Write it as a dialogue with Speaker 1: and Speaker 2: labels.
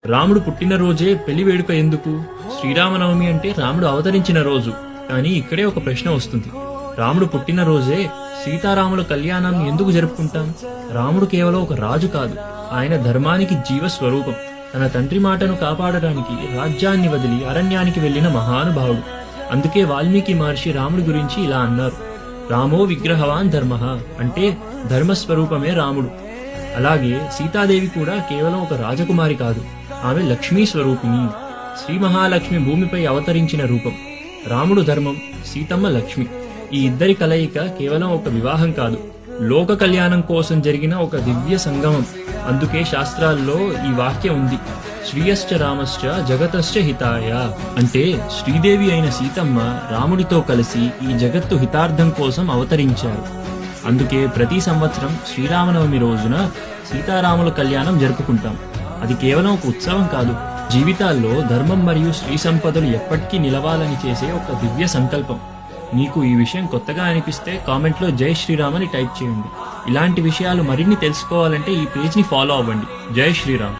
Speaker 1: రాముడు పుట్టినరోజే పెళ్లి వేడుక ఎందుకు? శ్రీరామనవమి అంటే రాముడు అవతరించిన రోజు. కానీ ఇక్కడే ఒక ప్రశ్న వస్తుంది. రాముడు పుట్టినరోజే సీతారాముల కళ్యాణాన్ని ఎందుకు జరుపుకుంటాం? రాముడు కేవలం ఒక రాజు కాదు, ఆయన ధర్మానికి జీవస్వరూపం. తన తండ్రి మాటను కాపాడడానికి రాజ్యాన్ని వదిలి అరణ్యానికి వెళ్లిన మహానుభావుడు. అందుకే వాల్మీకి మహర్షి రాముడి గురించి ఇలా అన్నారు: రామో విగ్రహవాన్ ధర్మ, అంటే ధర్మస్వరూపమే రాముడు. అలాగే సీతాదేవి కూడా కేవలం ఒక రాజకుమారి కాదు, ఆమె లక్ష్మీ స్వరూపిణి. శ్రీ మహాలక్ష్మి భూమిపై అవతరించిన రూపం. రాముడు ధర్మం, సీతమ్మ లక్ష్మి. ఈ ఇద్దరి కలయిక కేవలం ఒక వివాహం కాదు, లోక కళ్యాణం కోసం జరిగిన ఒక దివ్య సంగమం. అందుకే శాస్త్రాల్లో ఈ వాక్యం ఉంది: శ్రీయశ్చ రామశ్చ జగతశ్చ హితాయ. అంటే శ్రీదేవి అయిన సీతమ్మ రాముడితో కలిసి ఈ జగత్తు హితార్థం కోసం అవతరించారు. అందుకే ప్రతి సంవత్సరం శ్రీరామనవమి రోజున సీతారాముల కళ్యాణం జరుపుకుంటాం. అది కేవలం ఒక ఉత్సవం కాదు, జీవితాల్లో ధర్మం మరియు శ్రీ సంపదలు ఎప్పటికీ నిలవాలని చేసే ఒక దివ్య సంకల్పం. మీకు ఈ విషయం కొత్తగా అనిపిస్తే కామెంట్లో జై శ్రీరామ్ అని టైప్ చేయండి. ఇలాంటి విషయాలు మరిన్ని తెలుసుకోవాలంటే ఈ పేజ్ని ఫాలో అవ్వండి. జై శ్రీరామ్.